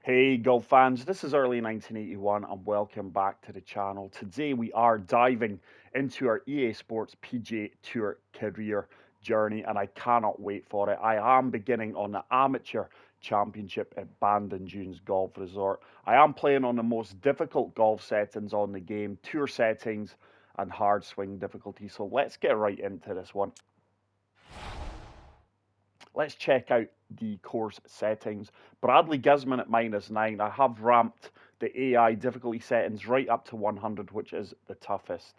Hey golf fans, this is early 1981 and welcome back to the channel. Today we are diving into our EA Sports PGA Tour career journey and I cannot wait for it. I am beginning on the Amateur Championship at Bandon Dunes Golf Resort. I am playing on the most difficult golf settings on the game, tour settings and hard swing difficulty. So let's get right into this one. Let's check out the course settings. Bradley Gisman at -9. I have ramped the AI difficulty settings right up to 100, which is the toughest.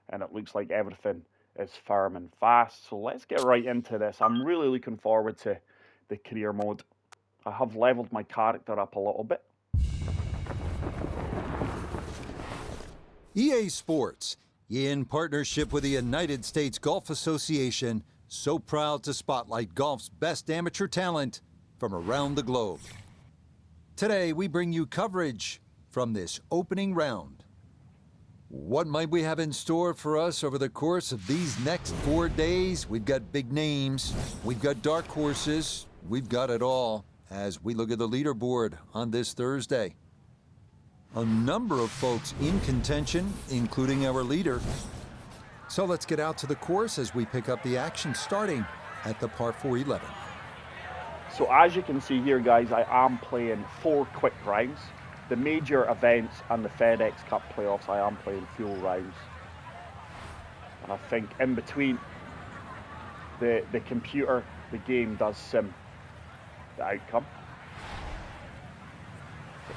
And it looks like everything is firm and fast. So let's get right into this. I'm really looking forward to the career mode. I have leveled my character up a little bit. EA Sports, in partnership with the United States Golf Association, so proud to spotlight golf's best amateur talent from around the globe. Today, we bring you coverage from this opening round. What might we have in store for us over the course of these next 4 days? We've got big names, we've got dark horses, we've got it all as we look at the leaderboard on this Thursday. A number of folks in contention, including our leader. So let's get out to the course as we pick up the action starting at the par 4 11. So as you can see here, guys, I am playing 4 quick rounds. The major events and the FedEx Cup playoffs, I am playing full rounds. And I think in between, the computer, the game does sim the outcome.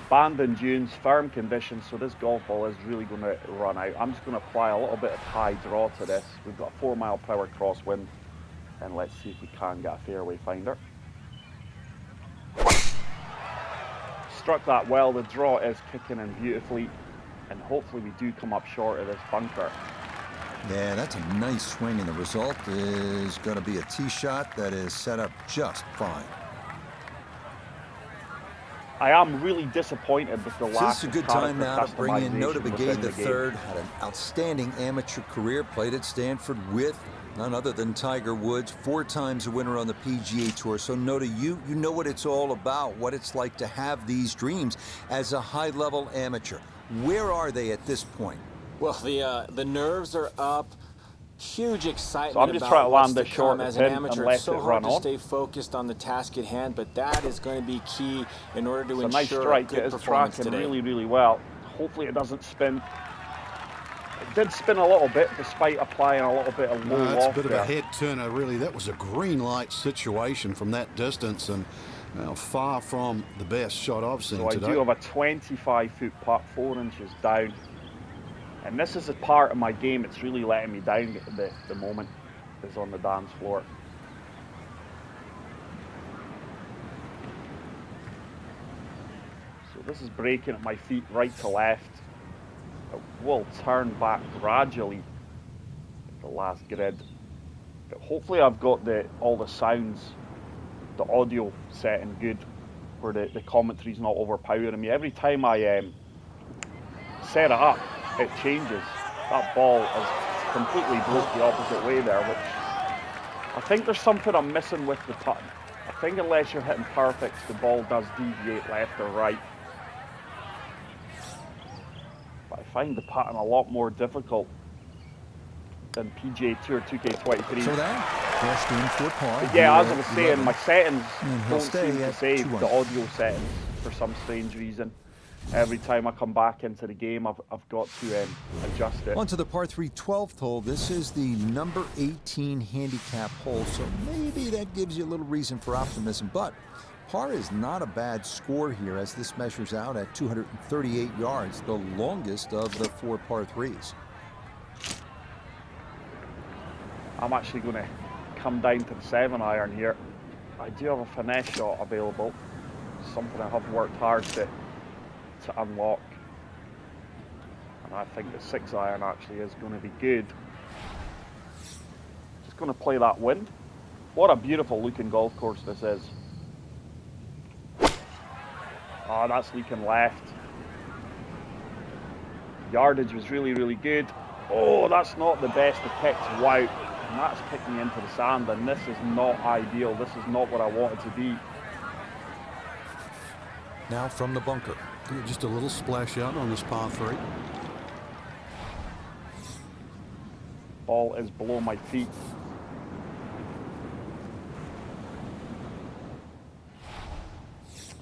Bandon Dunes, firm conditions, so this golf ball is really going to run out. I'm just going to apply a little bit of high draw to this. We've got a 4 mile per hour crosswind, and let's see if we can get a fairway finder. Struck that well. The draw is kicking in beautifully, and hopefully we do come up short of this bunker. Yeah, that's a nice swing, and the result is going to be a tee shot that is set up just fine. I am really disappointed with the lack of This is a good time now to bring in Nota Begay III. Had an outstanding amateur career, played at Stanford with none other than Tiger Woods, 4 times a winner on the PGA Tour. So Nota, you know what it's all about, what it's like to have these dreams as a high-level amateur. Where are they at this point? Well, the nerves are up. Huge excitement. So I'm just trying to land this short as an amateur. and It's so let it hard run to on. stay focused on the task at hand, but that is going to be key in order to It's a nice ensure strike. a good It is performance tracking today. really well. Hopefully it doesn't spin. It did spin a little bit despite applying a little bit of low That's loft a bit there. of a head turner, really. That was a green light situation from that distance, and far from the best shot I've seen So I today. do have a 25-foot putt, 4 inches down. And this is a part of my game. It's really letting me down the moment is on the dance floor. So this is breaking at my feet right to left. It will turn back gradually at the last grid. But hopefully I've got all the sounds, the audio setting good, where the commentary's not overpowering me. Every time I set it up, it changes. That ball is completely broke the opposite way there, which I think there's something I'm missing with the putt. I think unless you're hitting perfects, the ball does deviate left or right. But I find the putting a lot more difficult than PGA Tour 2K23. So that dashed in for par. But yeah, as I was saying, my settings he'll don't stay seem to at save 200. the audio settings for some strange reason. Every time I come back into the game, I've got to adjust it. On to the par 3 12th hole. This is the number 18 handicap hole, so maybe that gives you a little reason for optimism. But par is not a bad score here as this measures out at 238 yards, the longest of the 4 par 3s. I'm actually going to come down to the 7-iron here. I do have a finesse shot available, something I have worked hard to unlock. And I think the 6-iron actually is going to be good. Just going to play that wind. What a beautiful looking golf course this is. Oh, that's leaking left. Yardage was really good. Oh, that's not the best of kicks. Wow. And that's kicked me into the sand, and this is not ideal. This is not what I wanted to be. Now from the bunker. Yeah, just a little splash out on this par 3. Ball is below my feet.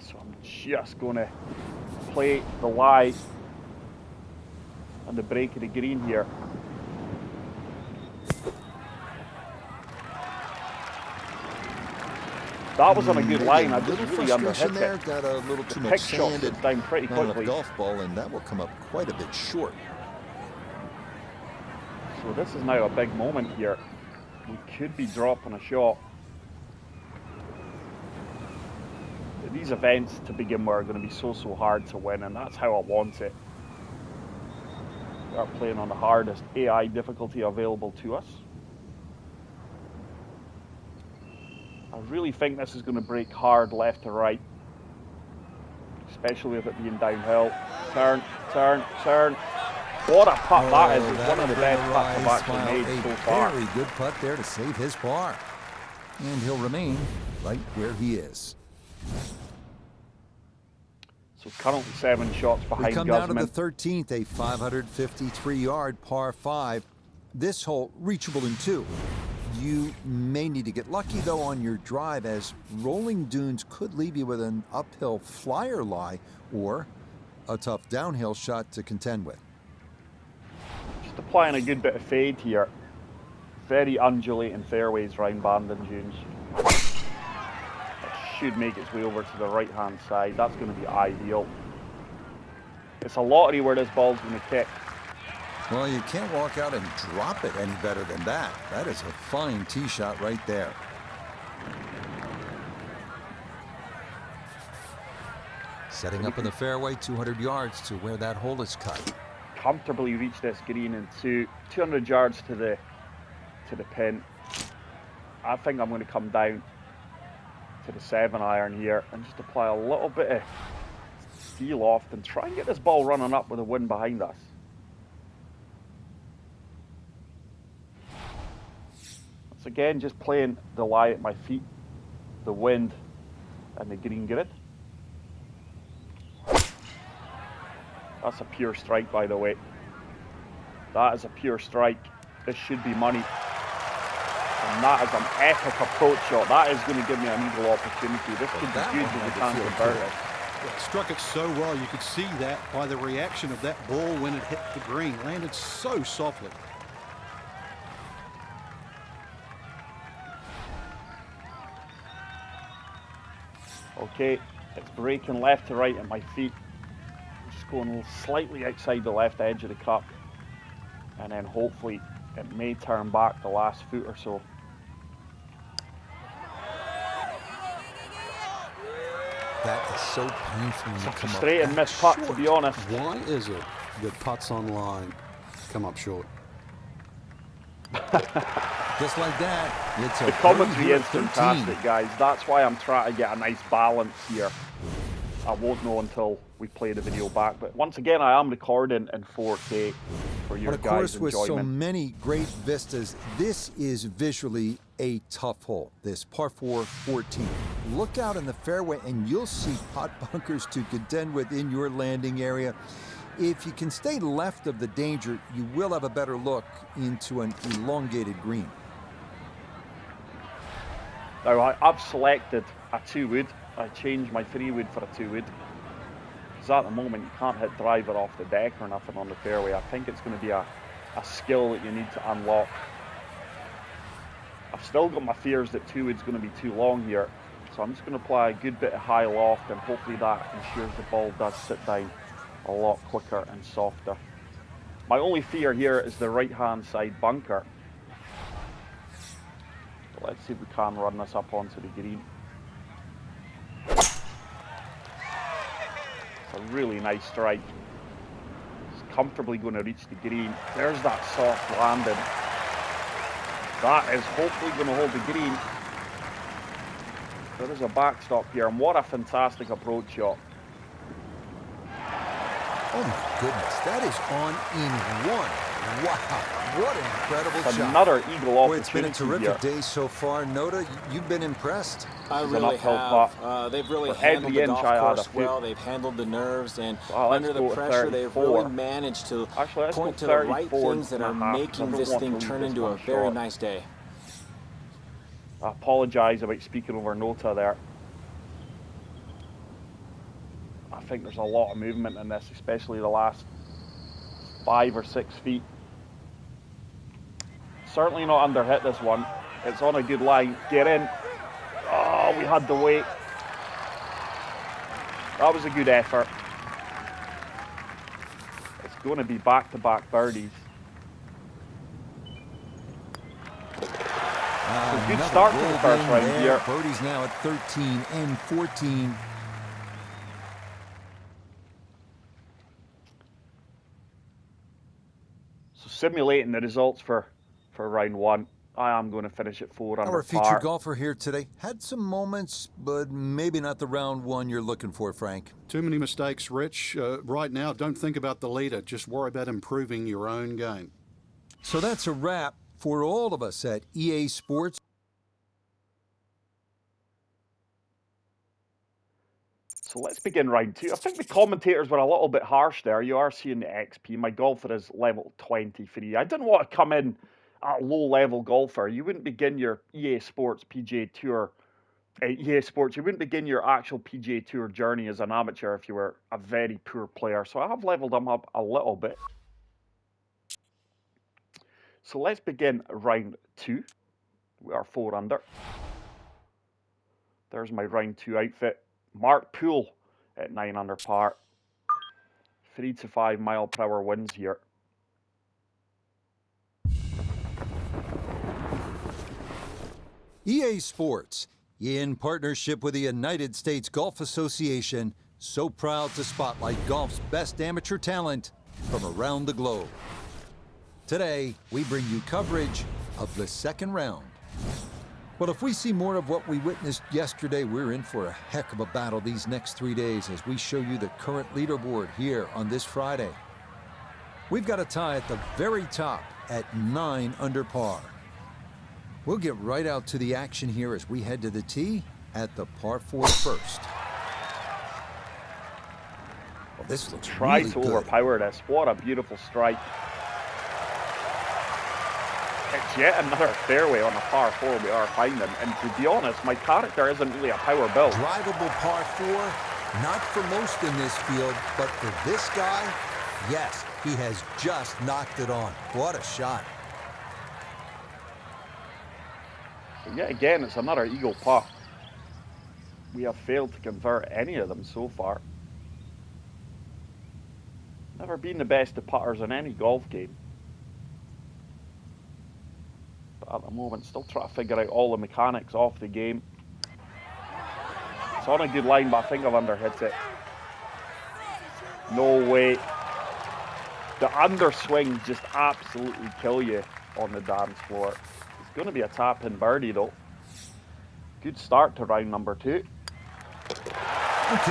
So I'm just going to play the lie on the break of the green here. That was on a good line. I just really underhit there. it. Got a little The too pick much shot sand sits down pretty not enough quickly. golf ball, and that will come up quite a bit short. So this is now a big moment here. We could be dropping a shot. These events to begin with are going to be so hard to win, and that's how I want it. We are playing on the hardest AI difficulty available to us. I really think this is going to break hard left to right, especially with it being downhill. Turn, turn, turn. What a putt that is. It's one of the best putts I've actually made so far. Very good putt there to save his par. And he'll remain right where he is. So currently 7 shots behind We come Guzman. down to the 13th, a 553-yard par 5. This hole reachable in 2. You may need to get lucky, though, on your drive, as rolling dunes could leave you with an uphill flyer lie or a tough downhill shot to contend with. Just applying a good bit of fade here. Very undulating fairways round Bandon dunes. It should make its way over to the right-hand side. That's going to be ideal. It's a lottery where this ball's going to kick. Well, you can't walk out and drop it any better than that. That is a fine tee shot right there. Setting up in the fairway, 200 yards to where that hole is cut. Comfortably reach this green in 200 yards to the pin. I think I'm going to come down to the 7-iron here and just apply a little bit of feel off and try and get this ball running up with the wind behind us. Once again, just playing the lie at my feet, the wind and the green grid. That's a pure strike, by the way. That is a pure strike. This should be money. And that is an epic approach shot. That is going to give me an eagle opportunity. This could be good if we can't convert it. It struck it so well. You could see that by the reaction of that ball when it hit the green. Landed so softly. Okay, it's breaking left to right at my feet. Just going slightly outside the left edge of the cup. And then hopefully it may turn back the last foot or so. That is so painful. It's a frustrating missed putt, to be honest. Why is it that putts on line come up short? Just like that, it's a The commentary is 13. fantastic, guys. That's why I'm trying to get a nice balance here. I won't know until we play the video back. But once again, I am recording in 4K for your But of guys' course, with so enjoyment. many great vistas, this is visually a tough hole, this par 4 14. Look out in the fairway and you'll see pot bunkers to contend with in your landing area. If you can stay left of the danger, you will have a better look into an elongated green. Now, I've selected a 2-wood. I changed my 3-wood for a 2-wood. Because at the moment, you can't hit driver off the deck or nothing on the fairway. I think it's going to be a skill that you need to unlock. I've still got my fears that 2-wood's going to be too long here. So I'm just going to apply a good bit of high loft, and hopefully that ensures the ball does sit down a lot quicker and softer. My only fear here is the right-hand side bunker. So let's see if we can run this up onto the green. It's a really nice strike. It's comfortably going to reach the green. There's that soft landing. That is hopefully going to hold the green. There is a backstop here, and what a fantastic approach shot. Oh my goodness, that is on in one. Wow, what an incredible It's shot. another eagle Boy, it's been a opportunity terrific here. day so far. Nota, you've been impressed? I This is an really uphill have. putt. They've really For handled every the inch golf I had a course few. well. They've handled the nerves, and So let's under the go to pressure, they've 34. really managed to Actually, let's point go to the right 34 things that and a are half, 'cause I making don't this want to thing leave turn this into a one very short. nice day. I apologise about speaking over Nota there. I think there's a lot of movement in this, especially the last 5 or 6 feet. Certainly not underhit this one. It's on a good line. Get in. Oh, we had the weight. That was a good effort. It's going to be back-to-back birdies. Good Another start to the rolled first in round there. here. Birdie's now at 13 and 14. So simulating the results for round 1. I am going to finish at 4 under Our featured par. golfer here today had some moments, but maybe not the round one you're looking for, Frank. Too many mistakes, Rich. Right now, don't think about the leader. Just worry about improving your own game. So that's a wrap for all of us at EA Sports. So let's begin round 2. I think the commentators were a little bit harsh there. You are seeing the XP. My golfer is level 23. I didn't want to come in at a low-level golfer. You wouldn't begin your EA Sports PGA Tour, EA Sports, you wouldn't begin your actual PGA Tour journey as an amateur if you were a very poor player. So I have leveled them up a little bit. So let's begin round 2. We are 4 under. There's my round 2 outfit. Mark Poole at 9 under par. 3 to 5 mile per hour winds here. EA Sports, in partnership with the United States Golf Association, so proud to spotlight golf's best amateur talent from around the globe. Today, we bring you coverage of the second round. Well, if we see more of what we witnessed yesterday, we're in for a heck of a battle these next 3 days as we show you the current leaderboard here on this Friday. We've got a tie at the very top at 9 under par. We'll get right out to the action here as we head to the tee at the par 4 first. Well, this looks Try really to good. overpower this. What a beautiful strike. It's yet another fairway on a par 4 we are finding. And to be honest, my character isn't really a power build. Drivable par 4, not for most in this field, but for this guy, yes, he has just knocked it on. What a shot. So yet again, it's another eagle putt. We have failed to convert any of them so far. Never been the best of putters in any golf game. But at the moment, still trying to figure out all the mechanics off the game. It's on a good line, but I think I've underhit it. No way. The underswing just absolutely kill you on the dance floor. It's going to be a tap-in birdie, though. Good start to round number 2. Okay,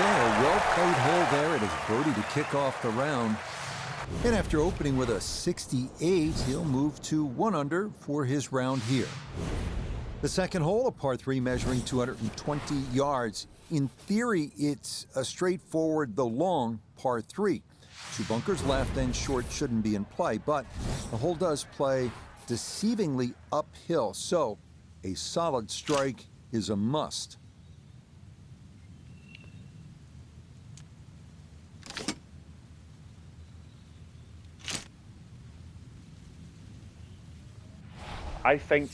a well-played hole there. It is birdie to kick off the round. And after opening with a 68, he'll move to 1 under for his round here. The second hole, a par 3 measuring 220 yards. In theory, it's a straightforward, though long, par 3. 2 bunkers left and short shouldn't be in play, but the hole does play deceivingly uphill, so a solid strike is a must. I think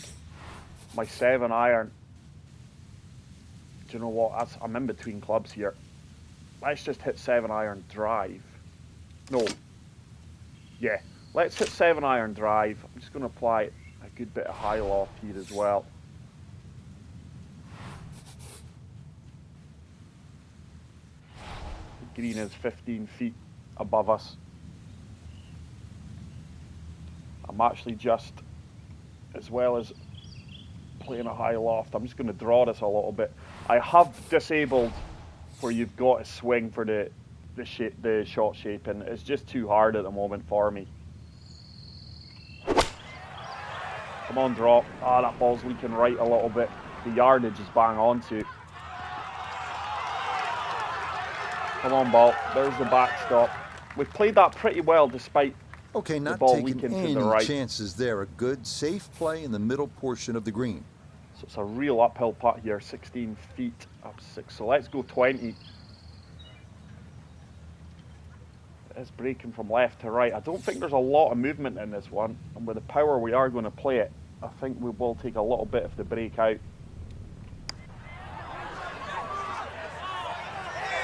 my 7 iron, do you know what, I'm in between clubs here. Let's just hit 7 iron drive. No. Yeah, let's hit 7 iron drive. I'm just going to apply a good bit of high loft here as well. The green is 15 feet above us. I'm actually just, as well as playing a high loft, I'm just going to draw this a little bit. I have disabled where you've got to swing for the shot shaping. It's just too hard at the moment for me. Come on, drop. Ah, that ball's leaking right a little bit. The yardage is bang on to. Come on, ball. There's the backstop. We've played that pretty well despite Okay, the not ball taking leaking to any the right. chances there. A good, safe play in the middle portion of the green. So it's a real uphill putt here, 16 feet up 6. So let's go 20. It's breaking from left to right. I don't think there's a lot of movement in this one. And with the power we are going to play it, I think we will take a little bit of the break out.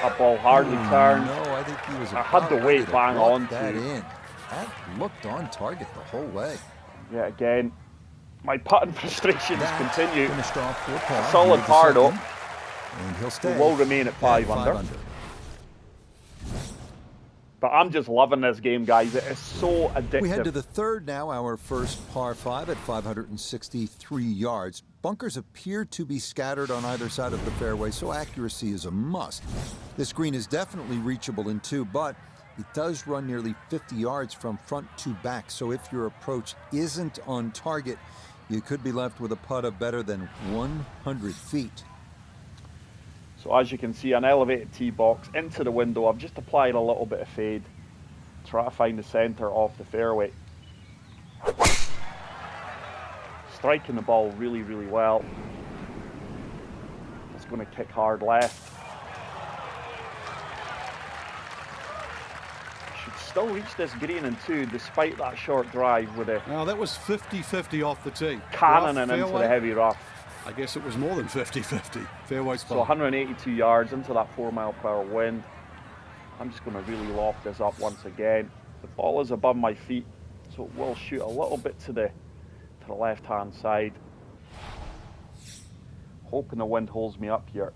That ball hardly turned. No, I think he was I had the about weight ready to bang block on that to. in. That looked on target the whole way. Yeah, again, my putting frustrations That continue. finished off for par. A solid Here par the though. second, and he'll stay. We will remain at 5 under. But I'm just loving this game, guys. It is so addictive. We head to the third now, our first par 5 at 563 yards. Bunkers appear to be scattered on either side of the fairway, so accuracy is a must. This green is definitely reachable in 2, but it does run nearly 50 yards from front to back, so if your approach isn't on target, you could be left with a putt of better than 100 feet. So as you can see, an elevated tee box into the window. I've just applied a little bit of fade. Try to find the centre off the fairway. Striking the ball really, really well. It's going to kick hard left. Should still reach this green in 2 despite that short drive with a Now that was 50-50 off the tee. cannoning Rough, into fairway. the heavy rough. I guess it was more than 50-50. Fairway So spot. 182 yards into that 4-mile-per-hour wind. I'm just going to really loft this up once again. The ball is above my feet, so it will shoot a little bit to the left-hand side. Hoping the wind holds me up here.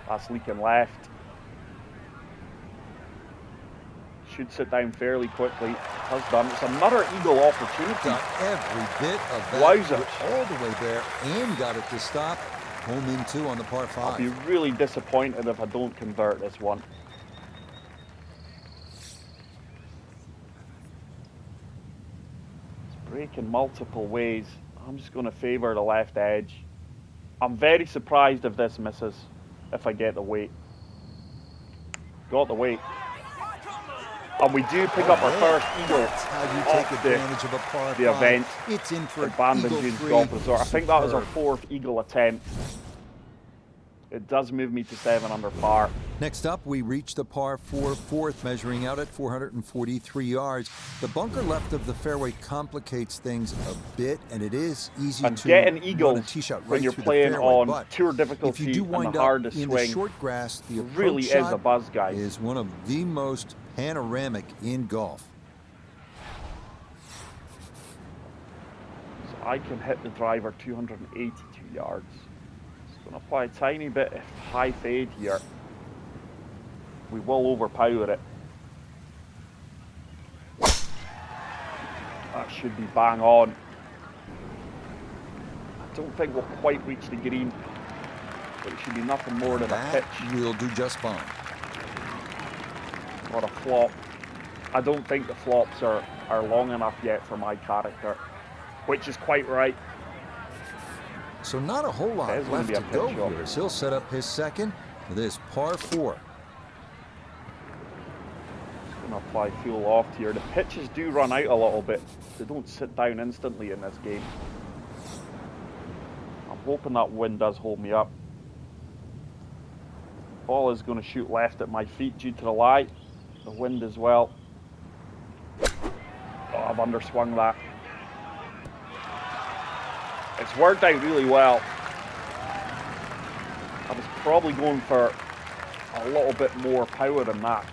That's leaking left. Should sit down fairly quickly. Has done. It's another eagle opportunity. Got every bit of that Wowzers. all the way there and got it to stop. Home in 2 on the par 5. I'll be really disappointed if I don't convert this one. It's breaking multiple ways. I'm just going to favour the left edge. I'm very surprised if this misses, if I get the weight. Got the weight. And we do pick up our first eagle That's how you take off advantage of a par the 5. event. It's in for The an Bandon eagle Dunes free. Golf Resort. I think that was our Superb. 4th eagle attempt. It does move me to 7 under par. Next up, we reach the par 4 fourth, measuring out at 443 yards. The bunker left of the fairway complicates things a bit, and it is easy And to getting run a eagles tee shot when right you're through playing the fairway. on But tour if difficulty you do and wind the up hardest in swing, the short grass, the it really approach is a buzz, guys. is one of the most panoramic in golf. So I can hit the driver 282 yards. Just going to apply a tiny bit of high fade here. We will overpower it. That should be bang on. I don't think we'll quite reach the green, but it should be nothing more than a That pitch will do just fine. or a flop. I don't think the flops are long enough yet for my character, which is quite right. So not a whole lot That is gonna left be a to go pitch shot. here as he'll set up his second for this par 4. Going to apply fuel loft here. The pitches do run out a little bit. They don't sit down instantly in this game. I'm hoping that wind does hold me up. Ball is going to shoot left at my feet due to the lie. The wind as well. Oh, I've underswung that. It's worked out really well. I was probably going for a little bit more power than that.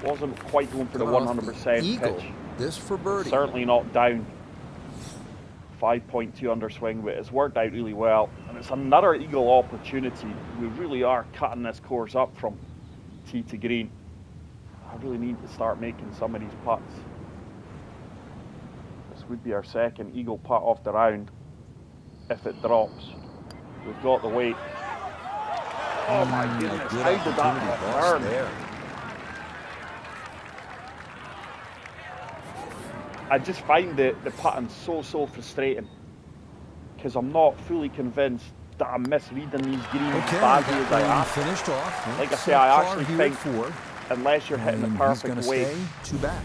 Wasn't quite going for the Coming off 100% eagle. pitch. This for birdie. Certainly not down. 5.2 underswing, but it's worked out really well. And it's another eagle opportunity. We really are cutting this course up from tee to green. I really need to start making some of these putts. This would be our second eagle putt off the round if it drops. We've got the weight. Oh my goodness, Good how did that opportunity not lost turn? there. I just find the pattern so frustrating because I'm not fully convinced that I'm misreading these greens as badly as I am. Finished off. Like I say, I actually think unless you're hitting the perfect way, two back.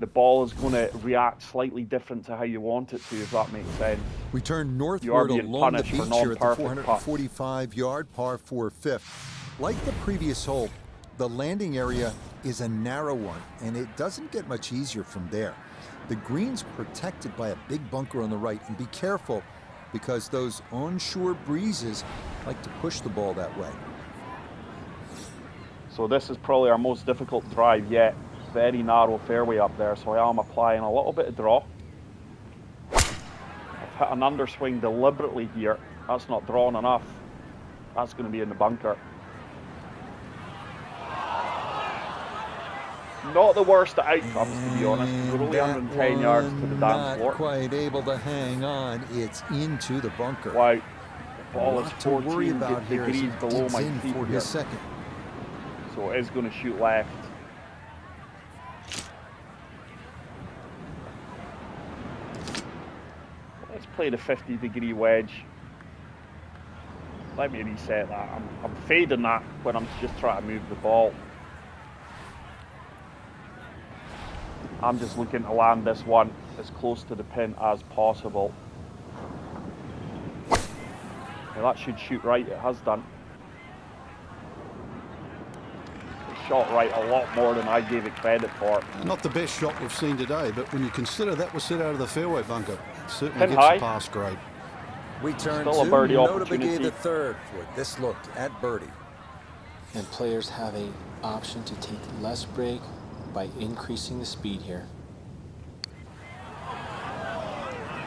the ball is going to react slightly different to how you want it to, if that makes sense. We turn You are northward being along the punished beach for here at the non-perfect putts. 445-yard par 4 fifth. Like the previous hole, the landing area is a narrow one, and it doesn't get much easier from there. The green's protected by a big bunker on the right, and be careful because those onshore breezes like to push the ball that way. So this is probably our most difficult drive yet. Very narrow fairway up there, so I am applying a little bit of draw. I've hit an underswing deliberately here. That's not drawn enough. That's going to be in the bunker. Not the worst of outcomes, to be honest. We're only 110 yards to the dance floor. Not quite able to hang on. It's into the bunker. Wow. The ball is to worry 14 about here as degrees he below digs my in feet for here. his second. So it is going to shoot left. Let's play the 50-degree wedge. Let me reset that. I'm fading that when I'm just trying to move the ball. I'm just looking to land this one as close to the pin as possible. Now that should shoot right, it has done. It shot right a lot more than I gave it credit for. Not the best shot we've seen today, but when you consider that was set out of the fairway bunker, it certainly Pin gets high. a pass grade. We turn Still a to birdie Notah opportunity. Begay the third for this look at birdie. And players have an option to take less break by increasing the speed here.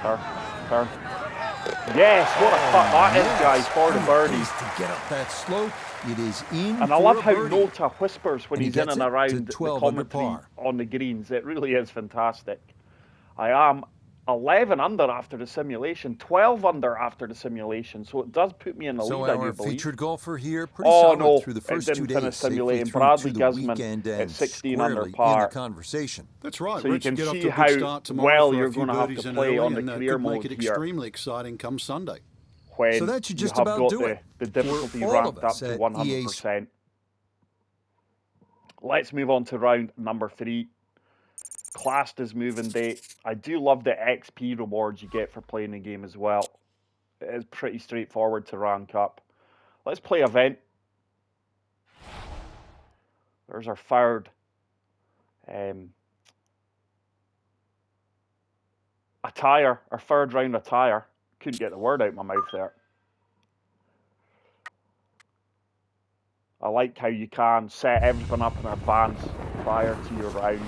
Turn. Yes, what a putt that is, guys, for the birdie. To get up that slope, it is in And I for love a how birdie. Notah whispers when And he he's in gets and it to around the 12 under commentary par. on the greens. It really is fantastic. I am 11 under after the simulation, 12 under after the simulation, so it does put me in the So lead, I our do believe. featured golfer here, pretty Oh solid no, through the it first didn't 2 finish days, safely simulating. through Bradley to the Guzman weekend at and 16 under squarely in par. the conversation. That's right. So you Rich, can get off see to a how good start tomorrow well for you're a few going to have birdies to in play early, on the and career could make mode it here. extremely exciting come Sunday. When So that should just you have about got do it the difficulty for all ramped of up us to at 100%. Let's move on to round number 3. Classed as moving day. I do love the XP rewards you get for playing the game as well. It is pretty straightforward to rank up. Let's play event. There's our third attire, our third round attire. Couldn't get the word out of my mouth there. I like how you can set everything up in advance prior to your rounds.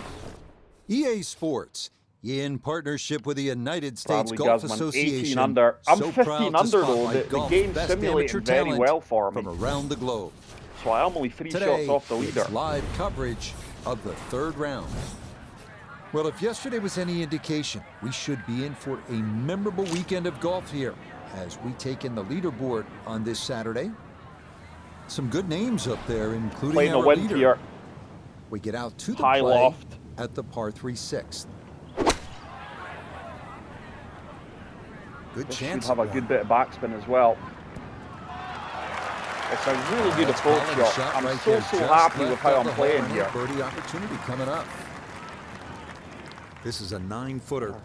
EA Sports, in partnership with the United States Bradley Golf Guzman, Association, 18 under. I'm so 15 proud to under though. spotlight The golf's game's best simulating amateur very talent well for me. from around the globe. So I am only 3 Today, shots off the leader. it's live coverage of the third round. Well, if yesterday was any indication, we should be in for a memorable weekend of golf here as we take in the leaderboard on this Saturday. Some good names up there, including Playing the our wind leader. here. We get out to the High play loft. at the par 3 6th. Good This chance should have a at good one. bit of backspin as well. It's a really good That's approach quality shot. I'm right so there, so just happy left with how of I'm the playing hole, and here. a birdie opportunity coming up. This is a 9-footer.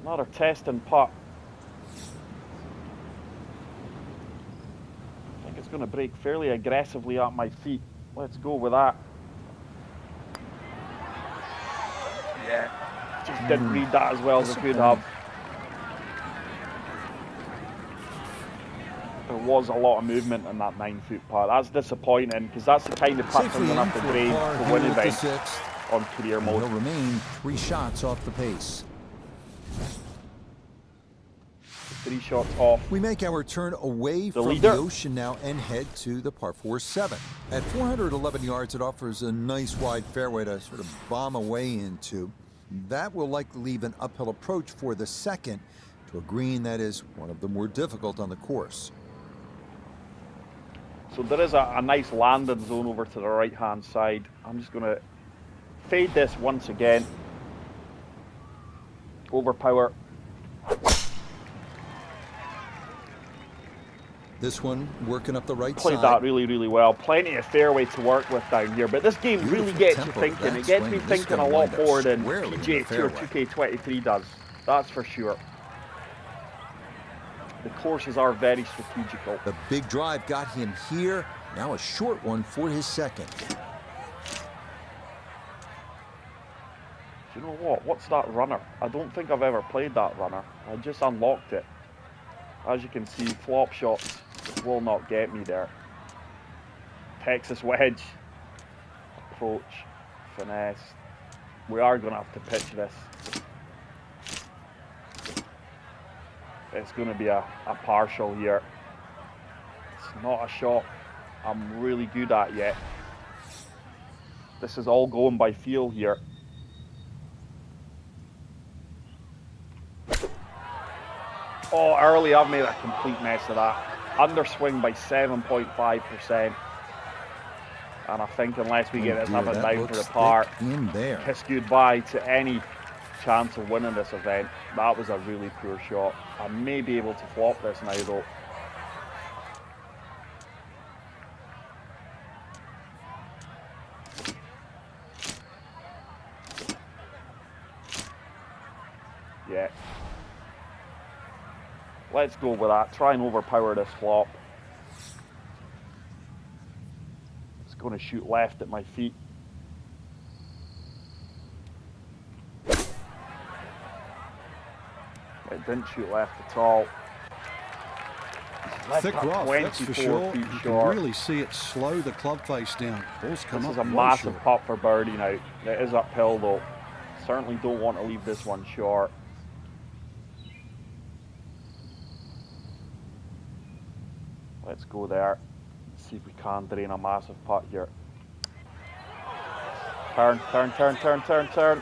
Another testing putt. I think it's going to break fairly aggressively at my feet. Let's go with that. Yeah, just didn't read that as well as I could have. There was a lot of movement in that 9-foot putt. That's disappointing because that's the kind of putt I'm Safely going to in have to for grade par to here win at the events 6th. on career And he'll mode. remain 3 shots off the pace. 3 shots off. We make our turn away from leader. the ocean now and head to the par 4 7. At 411 yards, it offers a nice wide fairway to sort of bomb away into. That will likely leave an uphill approach for the second to a green that is one of the more difficult on the course. So there is a nice landing zone over to the right-hand side. I'm just going to fade this once again. Overpower. This one working up the right Played side. that really, really well. Plenty of fairway to work with down here, but this game really Beautiful gets you tempo to thinking. that It gets swing, me and this is thinking a gonna lot wind up more than squarely in the PGA Tour fairway. 2K23 does. That's for sure. The courses are very strategical. The big drive got him here. Now a short one for his second. Do you know what? What's that runner? I don't think I've ever played that runner. I just unlocked it. As you can see, flop shots will not get me there. Texas wedge. Approach. Finesse. We are going to have to pitch this. It's going to be a partial here. It's not a shot I'm really good at yet. This is all going by feel here. Oh, early I've made a complete mess of that. Underswing by 7.5%. And I think unless we get this up and down for the par, in there. kiss goodbye to any chance of winning this event. That was a really poor shot. I may be able to flop this now though. Yeah. Let's go with that. Try and overpower this flop. It's going to shoot left at my feet. It didn't shoot left at all. Thick rough, that's for 24 sure. feet You can short. really see it slow the club face down. Ball's come This up is a way massive short. putt for birdie now. It is uphill though. Certainly don't want to leave this one short. Let's go there. See if we can drain a massive putt here. Turn, turn, turn, turn, turn, turn.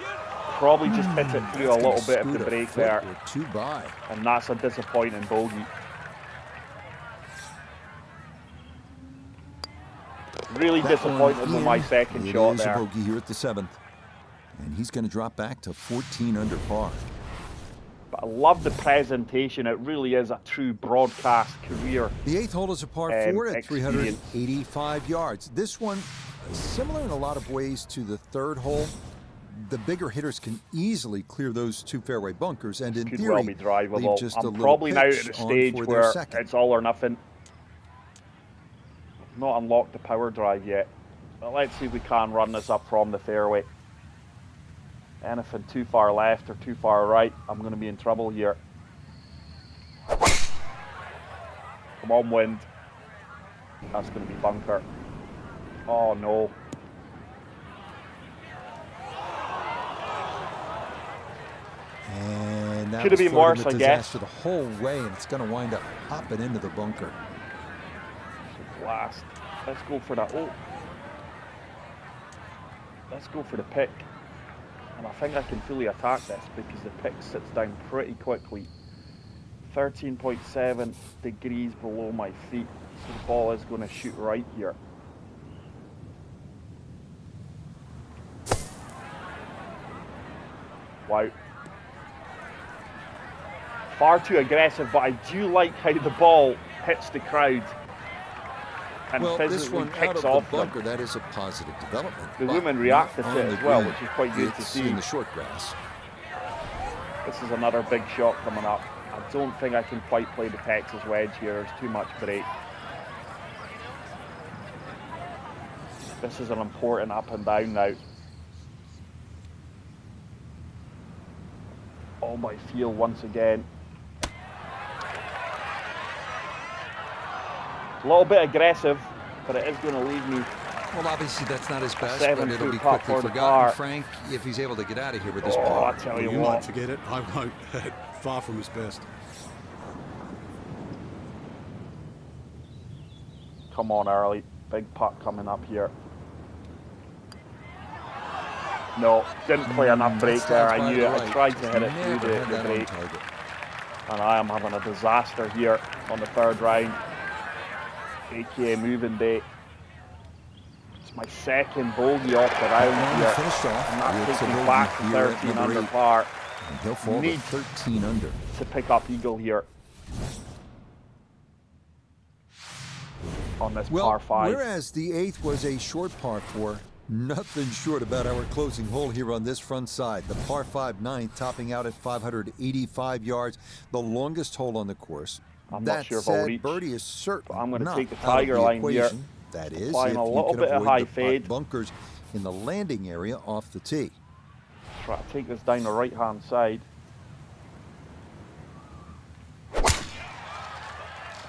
Probably just hit it through a little bit of the break there. Two by. And that's a disappointing bogey. Really disappointed with my second shot It is there. a bogey here at the 7th. And he's going to drop back to 14 under par. But I love the presentation. It really is a true broadcast career. The 8th hole is a par 4 at experience. 385 yards. This one, similar in a lot of ways to the 3rd hole. The bigger hitters can easily clear those two fairway bunkers, and in Could theory, well be drivable. leave just a I'm little probably now at pitch the on stage for their where second. it's all or nothing. I've not unlocked the power drive yet. But let's see if we can run this up from the fairway. Anything too far left or too far right, I'm going to be in trouble here. Come on, wind. That's going to be bunker. Oh, no. And that Could have was been worse, flirting with I guess. disaster the whole way, and it's going to wind up hopping into the bunker. Blast. Let's go for that. Oh. Let's go for the pick. And I think I can fully attack this because the pick sits down pretty quickly. 13.7 degrees below my feet. So the ball is going to shoot right here. Wow. Far too aggressive, but I do like how the ball hits the crowd and Well, this physically one out kicks of the off them. bunker, that is a positive development. The but women reacted not to on it the as well, green. which is quite good to It's see. in the short grass. This is another big shot coming up. I don't think I can quite play the Texas wedge here. There's too much break. This is an important up and down now. All by feel once again. A little bit aggressive, but it is going to leave me. Well, obviously that's not his best, but 7 it'll be foot putt quickly for the forgotten, par. Frank, if he's able to get out of here with this Oh, I par. tell you You might what. forget it. I won't. Far from his best. Come on, early. Big putt coming up here. No, didn't play enough break there. I knew it. I tried to hit it through the break. And I am having a disaster here on the 3rd round. AKA moving day. It's my second bogey off the round here. Finished off. And that It's takes a me bogey back to here at 13 number under 8. par. And he'll fall to Need 13 under. to pick up eagle here on this Well, par 5. whereas the 8th was a short par 4, nothing short about our closing hole here on this front side. The par 5 9th topping out at 585 yards, the longest hole on the course. I'm That not sure if I'll said, reach, birdie is certainly I'm going to not take the out of tiger the line here. equation. That is, Applying if a you little can bit of avoid high the putt fade. bunkers in the landing area off the tee. Try to take this down the right-hand side. I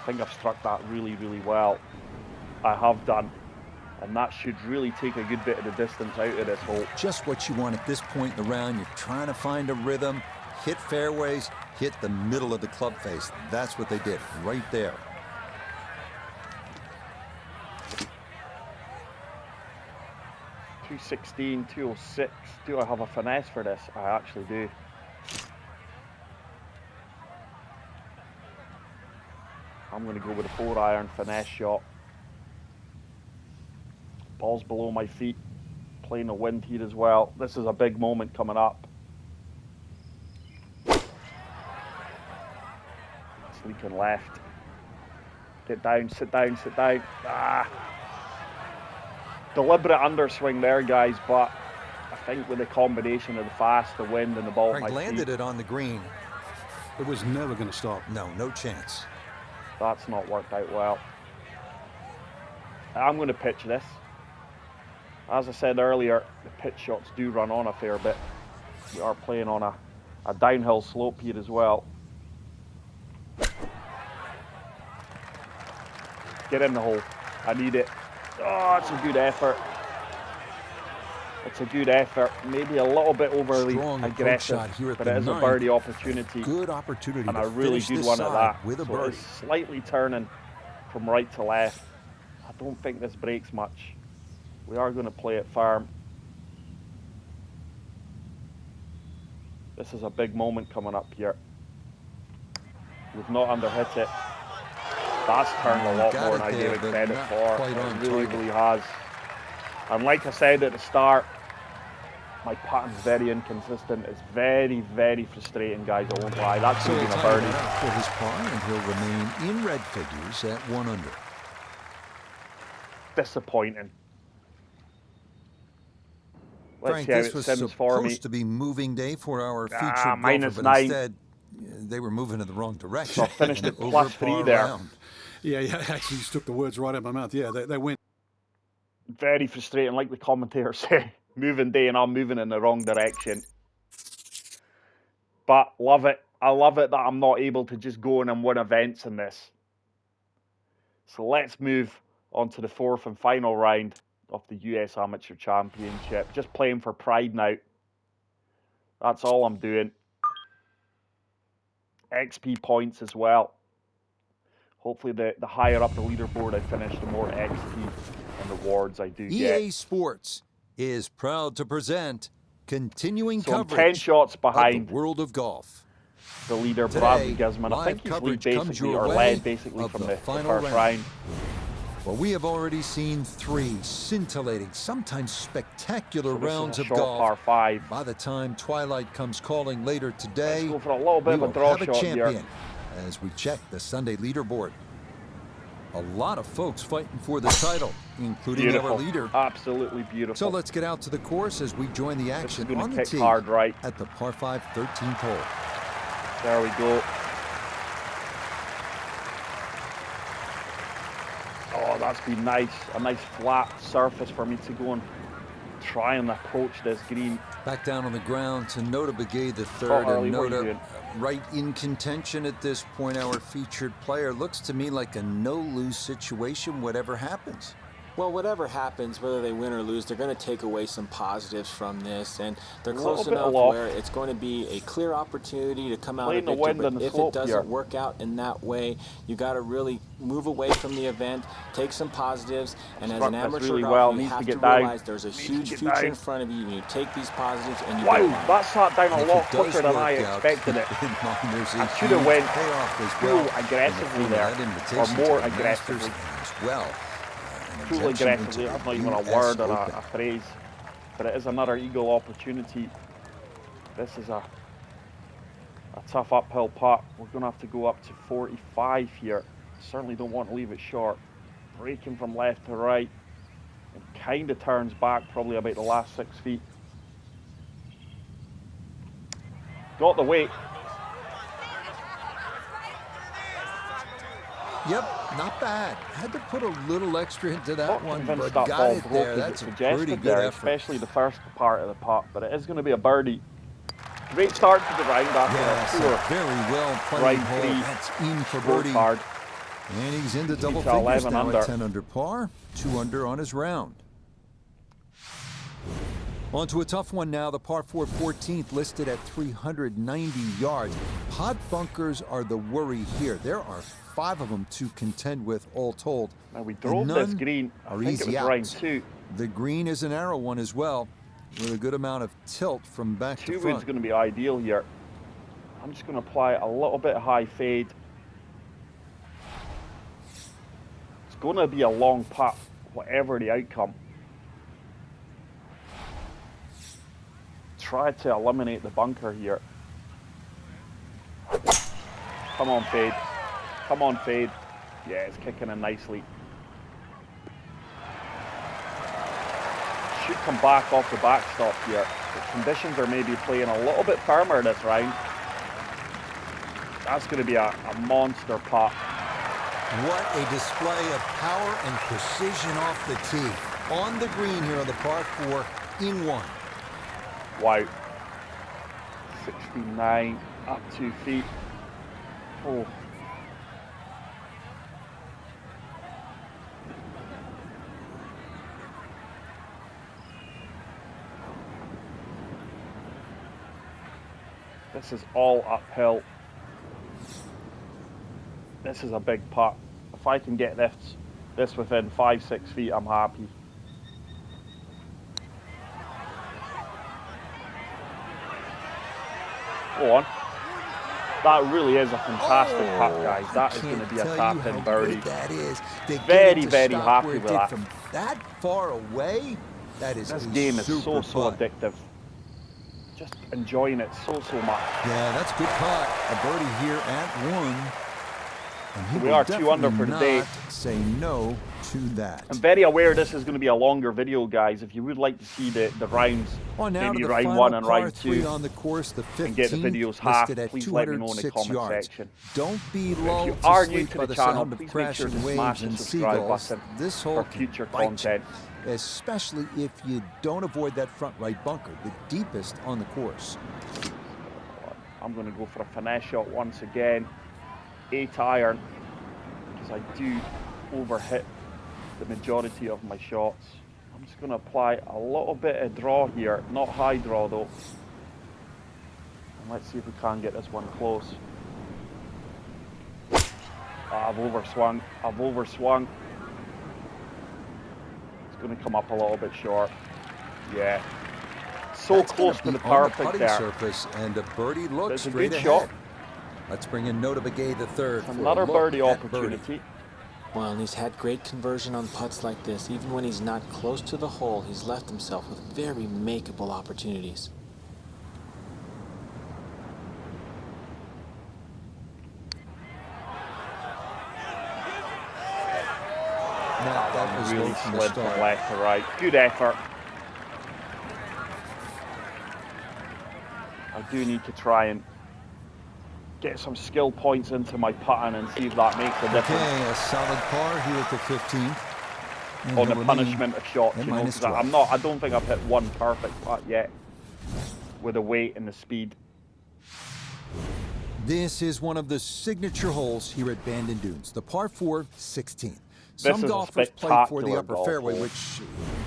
think I've struck that really, really well. I have done. And that should really take a good bit of the distance out of this hole. Just what you want at this point in the round. You're trying to find a rhythm, hit fairways, hit the middle of the club face. That's what they did right there. .216, 206. Do I have a finesse for this? I actually do. I'm going to go with a 4-iron finesse shot. Ball's below my feet. Playing the wind here as well. This is a big moment coming up. It's leaking left. Get down, sit down, sit down. Ah. Deliberate underswing there, guys, but I think with the combination of the fast, the wind, and the ball at my landed feet, it on the green. It was never going to stop. No chance. that's not worked out well. I'm going to pitch this. As I said earlier, the pitch shots do run on a fair bit. We are playing on a downhill slope here as well. Get in the hole. I need it. Oh, it's a good effort. It's a good effort. Maybe a little bit overly Strong aggressive, shot here at but the it is a 9th. birdie opportunity. Good opportunity And to a really finish good this one at side that. with a So birdie. it's slightly turning from right to left. I don't think this breaks much. We are going to play it firm. This is a big moment coming up here. We've not underhit it. That's turned a lot more than I gave it credit for. It really, really has. And like I said at the start, my pattern's very inconsistent. It's very, very frustrating, guys. I won't lie. That's even a birdie. For his par, and he'll remain in red figures at 1 under. Disappointing. Let's Frank, see how this it was sims for me. supposed to be moving day for our featured golfer, minus but 9. instead, they were moving in the wrong direction. So I finished An at plus over par 3 there. round. Yeah, actually just took the words right out of my mouth. Yeah, they went. Very frustrating, like the commentator said. Moving day and I'm moving in the wrong direction. But love it. I love it that I'm not able to just go in and win events in this. So let's move on to the 4th and final round of the US Amateur Championship. Just playing for pride now. That's all I'm doing. XP points as well. Hopefully the higher up the leaderboard I finish, the more XP and rewards I do get. EA Sports is proud to present continuing So I'm 10 coverage shots of behind the world of golf. the leader, Today, Bradley Gisman. I live think he's lead coverage comes basically, your or way led basically of from the the final first round. round. Well, we have already seen 3 scintillating, sometimes spectacular So this is rounds a of short golf. par 5. By the time twilight comes calling later today, Let's go for a little bit we of a will draw have a shot champion here. as we check the Sunday leaderboard. A lot of folks fighting for the title, including Beautiful. our leader. Absolutely beautiful. So let's get out to the course as we join the This is action going on to the kick tee hard right. at the par 5 13th hole. There we go. Oh, that's been nice. A nice flat surface for me to go and try and approach this green. Back down on the ground to Nota Begay the third, Harley, and what are you Nota doing? right in contention at this point. Our featured player looks to me like a no-lose situation, whatever happens. Well, whatever happens, whether they win or lose, they're going to take away some positives from this, and they're close enough where it's going to be a clear opportunity to come out Playing a the victor. wind But and the if it slope doesn't here. work out in that way, you got to really move away from the event, take some positives, and as Struck an this amateur really golfer, well. you Needs to have get to down. realize there's a Needs to huge get future down. in front of you. You take these positives and you Wow, build on it. that sat down And a if lot it does quicker than I work out expected it. in mine, there's a I should have huge went payoff as full well in the aggressively form of there, that or invitation more to the Masters aggressively. as well. An Full injection into aggressively. the That's not even a US word or Open. a phrase. But it is another eagle opportunity. This is a A tough uphill putt. We're going to have to go up to 45 here. Certainly don't want to leave it short. Braking from left to right. It kind of turns back probably about the last 6 feet. Got the weight. Yep, not bad. Had to put a little extra into that one, but that got ball it broke there. as That's it a suggested pretty good there, effort. especially the first part of the putt, but it is going to be a birdie. Great start to the round after Yes, a poor a very well played round hole. 3 That's in for birdie. scorecard. And he's into double to figures 11 now under. at 10 under par, 2 under on his round. On to a tough one now, the par 4 14th listed at 390 yards. Pot bunkers are the worry here. There are 5 of them to contend with all told. Now we drove this green, I think it was round 2. The green is a narrow one as well, with a good amount of tilt from back to 2 front. wood's going to be ideal here. I'm just going to apply a little bit of high fade. It's going to be a long putt, whatever the outcome. Try to eliminate the bunker here. Come on, fade. Come on, fade. Yeah, it's kicking in nicely. Should come back off the backstop here. The conditions are maybe playing a little bit firmer this round. That's going to be a monster putt. What a display of power and precision off the tee. On the green here on the par 4 in 1. Wow. 69, up 2 feet. Oh. This is all uphill. This is a big putt. If I can get this within 5-6 feet, I'm happy. Go on. That really is a fantastic putt, guys. That is going to be a tap-in birdie. That is. Very, very happy with that. From that far away, that is this game is so addictive. Just enjoying it so much. Yeah, that's a good putt. A birdie here at 1. And we are 2 under for the day. Say no to that. I'm very aware this is going to be a longer video, guys. If you would like to see the rounds, maybe round 1 and round 2, on the course, the 15th, and get the videos half, please let me know in the comment section. Don't be lulled if you are to new sleep to by the the channel, sound of please make sure crashing to smash waves the and subscribe seagulls. button This for hole future can bite content. you, especially if you don't avoid that front right bunker, the deepest on the course. I'm going to go for a finesse shot once again. 8 iron, because I do overhit the majority of my shots. I'm just going to apply a little bit of draw here, not high draw though. And let's see if we can get this one close. I've overswung. It's going to come up a little bit short. Yeah. So That's close to the perfect there. Surface, and a birdie looks That's a straight good ahead. shot. Let's bring in Nota Begay the third. Another birdie opportunity. Birdie. Well, and he's had great conversion on putts like this. Even when he's not close to the hole, he's left himself with very makeable opportunities. That was really from slid from left to right. Good effort. I do need to try and get some skill points into my putting and see if that makes a difference. Okay, a solid par here at the 15th. And on the punishment of shots, you know, because I don't think I've hit one perfect putt yet with the weight and the speed. This is one of the signature holes here at Bandon Dunes, the par 4 16th. Some golfers play for the upper fairway, which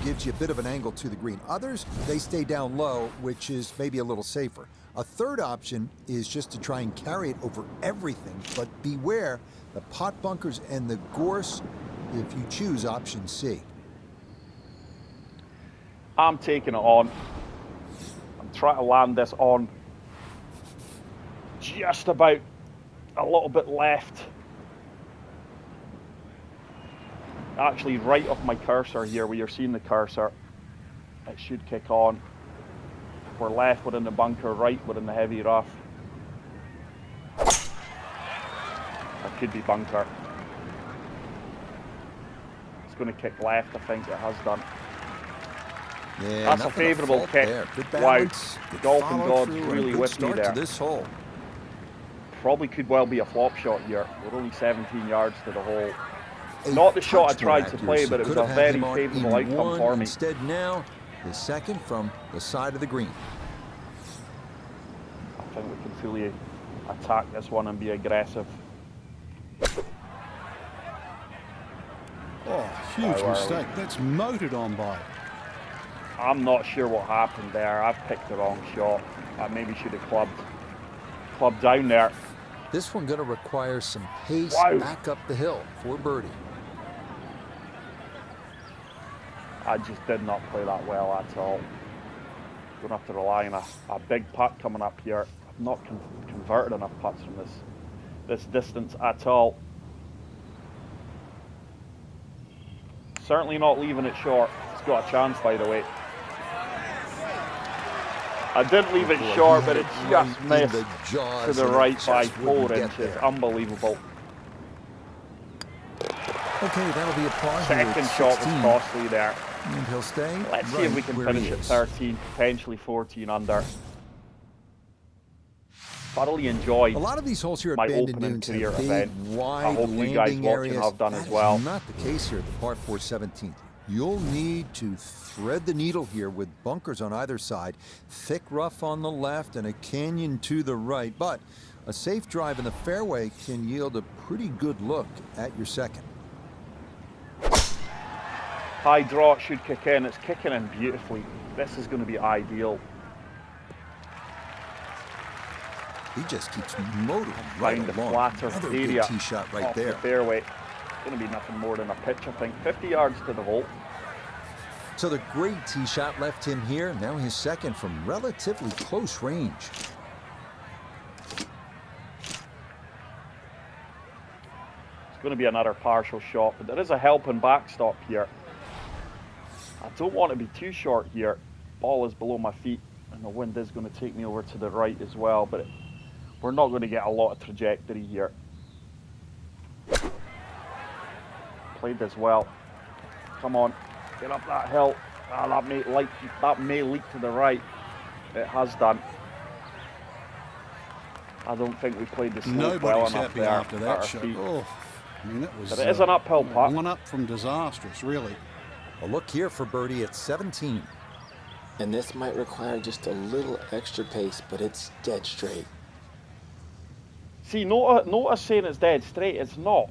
gives you a bit of an angle to the green. Others, they stay down low, which is maybe a little safer. A third option is just to try and carry it over everything, but beware the pot bunkers and the gorse if you choose option C. I'm taking it on. I'm trying to land this on just about a little bit left. Actually right off my cursor here, where you're seeing the cursor. It should kick on. If we're left, we're in the bunker, right, we're in the heavy rough. could be bunker. It's going to kick left, I think it has done. Yeah, that's a favourable kick. Wow, golfing gods really with me there. To this hole. Probably could well be a flop shot here. We're only 17 yards to the hole. Not the shot I tried to play, but it was a very favourable outcome for me. Instead now, the second from the side of the green. I think we can fully attack this one and be aggressive. Oh, huge mistake. That's motored on by. I'm not sure what happened there. I picked the wrong shot. I maybe should have clubbed down there. This one going to require some pace back up the hill for birdie. I just did not play that well at all. Going to have to rely on a big putt coming up here. I've not converted enough putts from this distance at all. Certainly not leaving it short. It's got a chance, by the way. I didn't leave it short, but it just missed to the right by 4 inches. Unbelievable. Okay, that'll be a par. Second shot was costly there. And he'll stay. Let's see if we can finish at 13, potentially 14 under. Thoroughly enjoyed a lot of these holes here at my Bandon opening Dunes career have event. wide I hope you guys watching have done as well. That is not the case here at the par 4 17th. You'll need to thread the needle here with bunkers on either side, thick rough on the left and a canyon to the right. But a safe drive in the fairway can yield a pretty good look at your second. High draw, it should kick in. It's kicking in beautifully. This is going to be ideal. He just keeps motoring Find the flatter area tee shot right off there. The fairway. It's going to be nothing more than a pitch, I think. 50 yards to the hole. So the great tee shot left him here. Now his second from relatively close range. It's going to be another partial shot, but there is a helping backstop here. I don't want to be too short here. Ball is below my feet, and the wind is going to take me over to the right as well, but we're not going to get a lot of trajectory here. Played this well. Come on, get up that hill. That may leak to the right. It has done. I don't think we played the slope well enough there after that shot. feet. Oh, I mean, that was, but it is an uphill putt. One up from disastrous, really. A look here for birdie at 17. And this might require just a little extra pace, but it's dead straight. See, notice saying it's dead straight. It's not.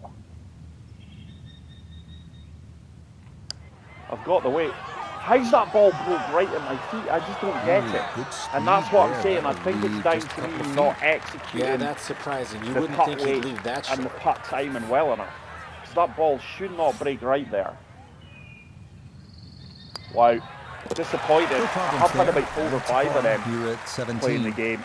I've got the weight. How's that ball broke right at my feet? I just don't get it. And that's what I'm saying. I think it's down to me not executing. Yeah, that's surprising. You the wouldn't putt think weight he'd leave that short. and the putt timing well enough. Because that ball should not break right there. Wow. Disappointed. I've had about 4 or 5 of them here at 17. playing the game.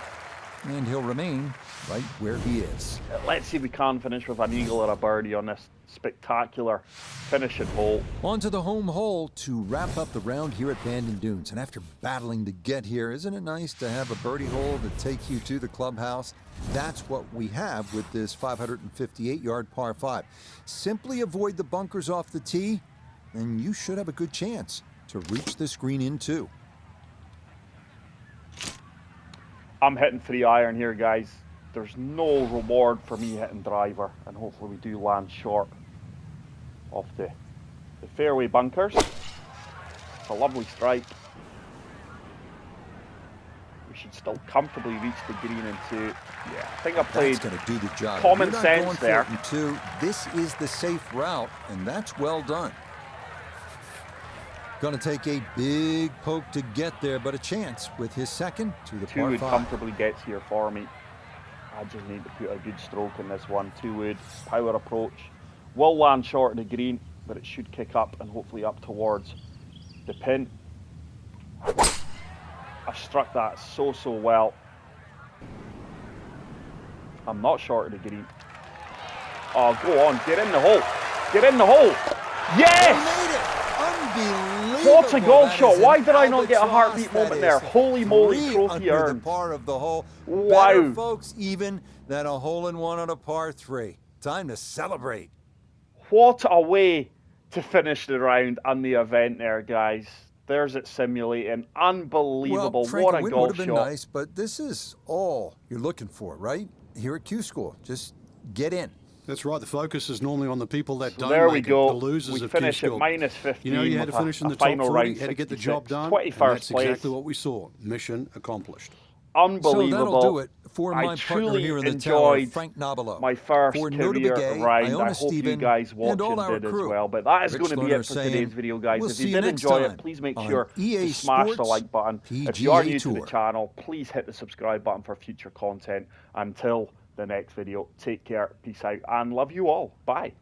And he'll remain right where he is. Let's see if we can finish with an eagle or a birdie on this spectacular finishing hole. On to the home hole to wrap up the round here at Bandon Dunes. And after battling to get here, isn't it nice to have a birdie hole to take you to the clubhouse? That's what we have with this 558-yard par 5. Simply avoid the bunkers off the tee, and you should have a good chance to reach this green in 2. I'm hitting 3-iron here, guys. There's no reward for me hitting driver, and hopefully we do land short of the fairway bunkers. It's a lovely strike. We should still comfortably reach the green in 2. Yeah, I think I played going to do the job. Common sense there. In 2. This is the safe route, and that's well done. Going to take a big poke to get there, but a chance with his second to the par 5. 2 wood comfortably gets here for me. I just need to put a good stroke in this one. 2 wood, power approach. Will land short of the green, but it should kick up and hopefully up towards the pin. I struck that so well. I'm not short of the green. Oh, go on, get in the hole. Get in the hole. Yes! What a golf shot. Why did I not get a heartbeat moment there? Holy moly, trophy earned. The par of the hole. Wow. Better, folks, even than a hole-in-one on a par 3. time to celebrate. What a way to finish the round and the event there, guys. There's it simulating. Unbelievable. Well, Frank, what a a win golf would have been shot. nice, but this is all you're looking for, right? Here at Q School. Just get in. That's right. The focus is normally on the people that So don't there we make it, go. the losers We of Q finish at School. minus 15. You know, you had to with finish in the a top final 40, round had to get the 66. job done, 21st and that's place. exactly what we saw. Mission accomplished. Unbelievable. So that'll do it for my I partner truly here in the tower, enjoyed Frank Nobilo. my first For No to career Begay, round. Iona I hope you Stephen, guys and watching all our did as crew. well. But that is Rich going to be Lerner it for today's saying, video, guys. we'll If see you you did next enjoy time it, please make on sure EA to smash the Sports like button. If you are PGA new to the Tour. channel, please hit the subscribe button for future content. Until the next video, take care, peace out, and love you all. Bye.